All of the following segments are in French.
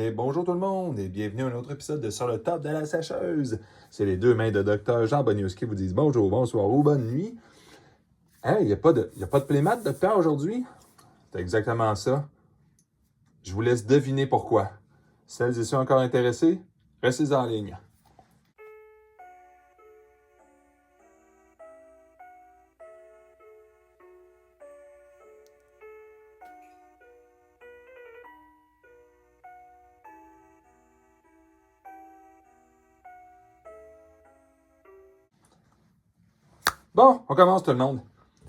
Mais bonjour tout le monde et bienvenue à un autre épisode de Sur le top de la sécheuse. C'est les deux mains de Dr. Jean Bonius qui vous disent bonjour, bonsoir ou bonne nuit. Hey, il n'y a pas de playmat, docteur, aujourd'hui? C'est exactement ça. Je vous laisse deviner pourquoi. Celles et ceux encore intéressés, restez en ligne. Bon, on commence tout le monde.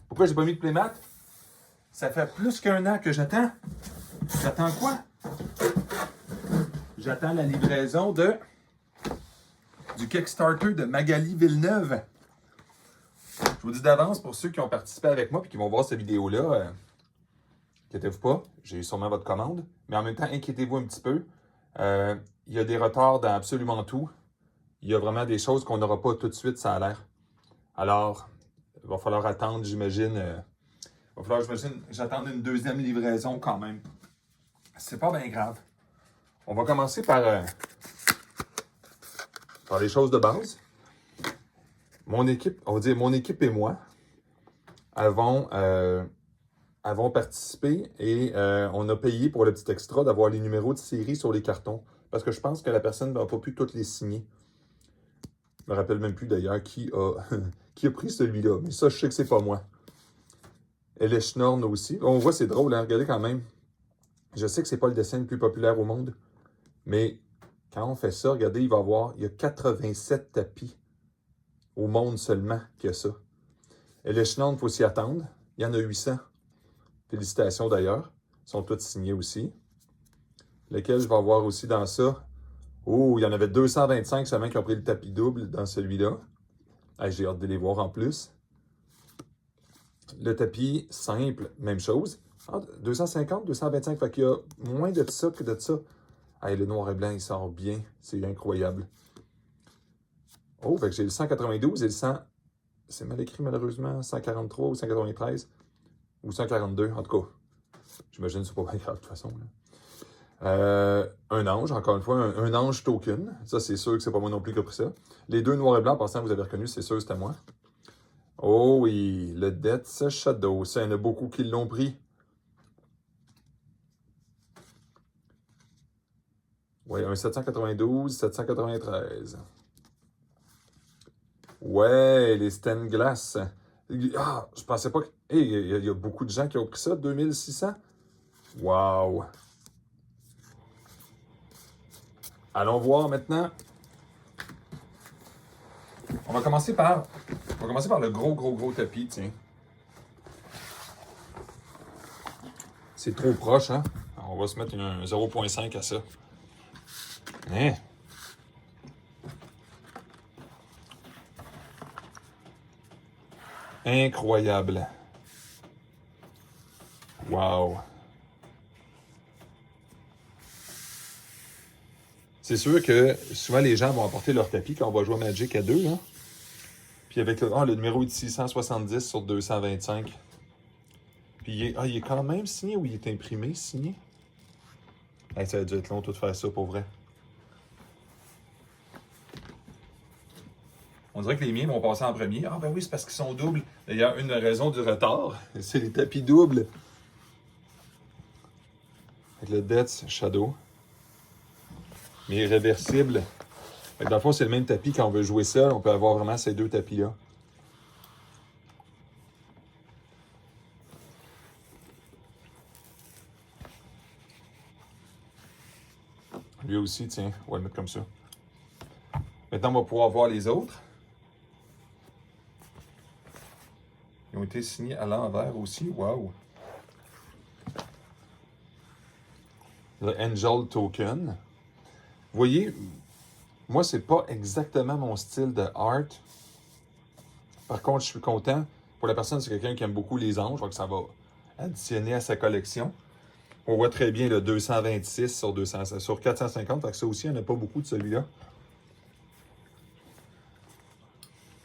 Pourquoi j'ai pas mis de playmat? Ça fait plus qu'un an que j'attends. J'attends quoi? J'attends la livraison du Kickstarter de Magali Villeneuve. Je vous dis d'avance pour ceux qui ont participé avec moi et qui vont voir cette vidéo-là, inquiétez-vous pas, j'ai sûrement votre commande, mais en même temps, inquiétez-vous un petit peu. Il y a des retards dans absolument tout. Il y a vraiment des choses qu'on n'aura pas tout de suite, ça a l'air. Alors, il va falloir attendre, j'imagine. J'attende une deuxième livraison quand même. C'est pas bien grave. On va commencer par les choses de base. Mon équipe et moi avons participé et on a payé pour le petit extra d'avoir les numéros de série sur les cartons. Parce que je pense que la personne n'a pas pu toutes les signer. Je me rappelle même plus d'ailleurs qui a pris celui-là. Mais ça, je sais que c'est pas moi. Elle est Schnorn aussi. On voit, c'est drôle, hein? Regardez quand même. Je sais que c'est pas le dessin le plus populaire au monde. Mais quand on fait ça, regardez, il y a 87 tapis au monde seulement qu'il y a ça. Et les Schnorn, il faut s'y attendre. Il y en a 800. Félicitations d'ailleurs. Ils sont tous signés aussi. Lesquels je vais avoir aussi dans ça. Oh, il y en avait 225 seulement qui ont pris le tapis double dans celui-là. Ah, j'ai hâte de les voir en plus. Le tapis simple, même chose. 250, 225, fait qu'il y a moins de ça que de ça. Ah, le noir et blanc, il sort bien. C'est incroyable. Oh, fait que j'ai le 192 et le 100... C'est mal écrit malheureusement. 143 ou 193. Ou 142, en tout cas. J'imagine que c'est pas bien grave de toute façon. Là. Un ange, encore une fois, un ange token. Ça, c'est sûr que c'est pas moi non plus qui a pris ça. Les deux noirs et blancs, en passant, vous avez reconnu, c'est sûr que c'était moi. Oh oui, le Death's Shadow. Ça, il y en a beaucoup qui l'ont pris. Oui, un 792, 793. Ouais, les Sten Glass. Ah, je pensais pas que... Hey, il y a beaucoup de gens qui ont pris ça, 2600. Wow! Allons voir maintenant. On va commencer par le gros tapis, tiens. C'est trop proche, hein? Alors, on va se mettre un 0.5 à ça. Hein? Incroyable. Wow. C'est sûr que souvent les gens vont apporter leur tapis quand on va jouer à Magic à deux, hein? Puis avec le numéro est de 670 sur 225. Puis il est quand même signé ou il est imprimé, signé? Hey, ça a dû être long tout de faire ça pour vrai. On dirait que les miens vont passer en premier. Ah ben oui, c'est parce qu'ils sont doubles. D'ailleurs, une raison du retard, c'est les tapis doubles. Avec le Death's Shadow. Mais réversible. Fait que dans le fond, c'est le même tapis quand on veut jouer seul. On peut avoir vraiment ces deux tapis-là. Lui aussi, tiens, on va le mettre comme ça. Maintenant, on va pouvoir voir les autres. Ils ont été signés à l'envers aussi. Wow! Le Angel Token. Vous voyez, moi, c'est pas exactement mon style de art. Par contre, je suis content. Pour la personne, c'est quelqu'un qui aime beaucoup les anges. Donc, ça va additionner à sa collection. On voit très bien le 226 sur 450. Fait que ça aussi, il n'y en a pas beaucoup de celui-là.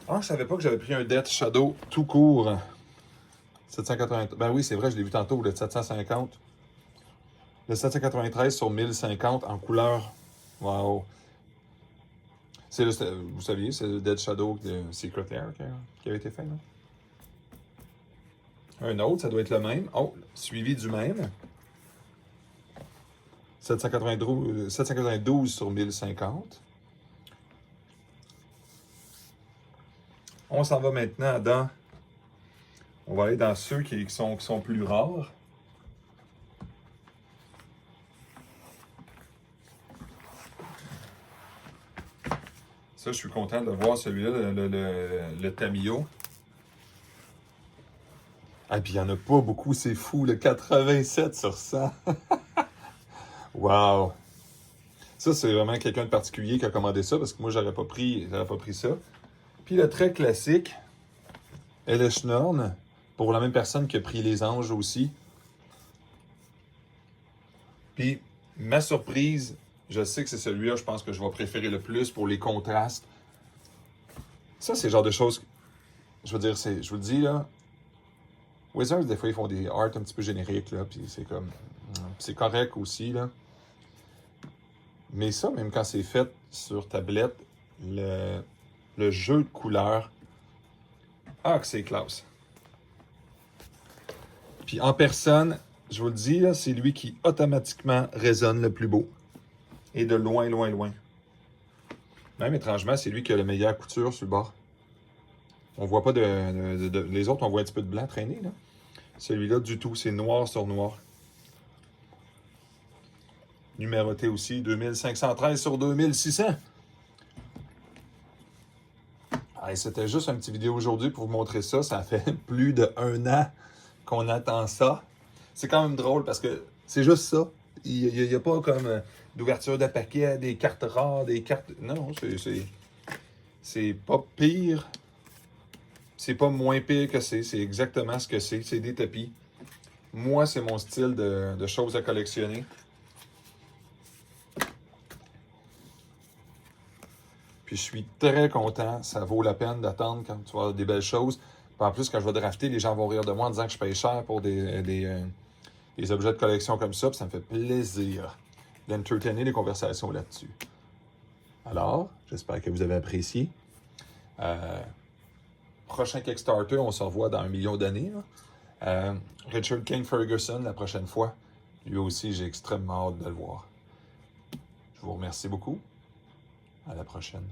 Ah, je savais pas que j'avais pris un Death Shadow tout court. 780. Ben oui, c'est vrai, je l'ai vu tantôt, le 750. Le 793 sur 1050 en couleur. Wow! Vous saviez, c'est le Dead Shadow de Secret Lair qui a été fait, là. Un autre, ça doit être le même. Oh, suivi du même. 792 sur 1050. On s'en va maintenant dans... On va aller dans ceux qui sont plus rares. Ça, je suis content de voir celui-là, le Tamiyo. Ah, puis il n'y en a pas beaucoup, c'est fou, le 87 sur 100. Wow! Ça, c'est vraiment quelqu'un de particulier qui a commandé ça, parce que moi, j'aurais pas pris ça. Puis le très classique, Eleshnorn, pour la même personne qui a pris les anges aussi. Puis, ma surprise, je sais que c'est celui-là, je pense que je vais préférer le plus pour les contrastes. Ça, c'est le genre de choses, je veux dire, je vous le dis, là, Wizards, des fois, ils font des arts un petit peu génériques, là, puis c'est comme, c'est correct aussi, là. Mais ça, même quand c'est fait sur tablette, le jeu de couleurs, ah, que c'est classe. Puis en personne, je vous le dis, là, c'est lui qui automatiquement résonne le plus beau. Et de loin, loin, loin. Même étrangement, c'est lui qui a la meilleure couture sur le bord. On voit pas les autres, on voit un petit peu de blanc traîner, là. Celui-là, du tout, c'est noir sur noir. Numéroté aussi, 2513 sur 2600. Hey, c'était juste une petite vidéo aujourd'hui pour vous montrer ça. Ça fait plus d'1 an qu'on attend ça. C'est quand même drôle parce que c'est juste ça. Il n'y a pas comme d'ouverture de paquet, des cartes rares, des cartes... Non, c'est pas pire. C'est pas moins pire que c'est exactement ce que c'est. C'est des tapis. Moi, c'est mon style de choses à collectionner. Puis je suis très content. Ça vaut la peine d'attendre quand tu vas avoir des belles choses. Puis en plus, quand je vais drafter, les gens vont rire de moi en disant que je paye cher pour des objets de collection comme ça. Puis ça me fait plaisir d'entertainer les conversations là-dessus. Alors, j'espère que vous avez apprécié. Prochain Kickstarter, on se revoit dans 1 million d'années. Richard King Ferguson, la prochaine fois. Lui aussi, j'ai extrêmement hâte de le voir. Je vous remercie beaucoup. À la prochaine.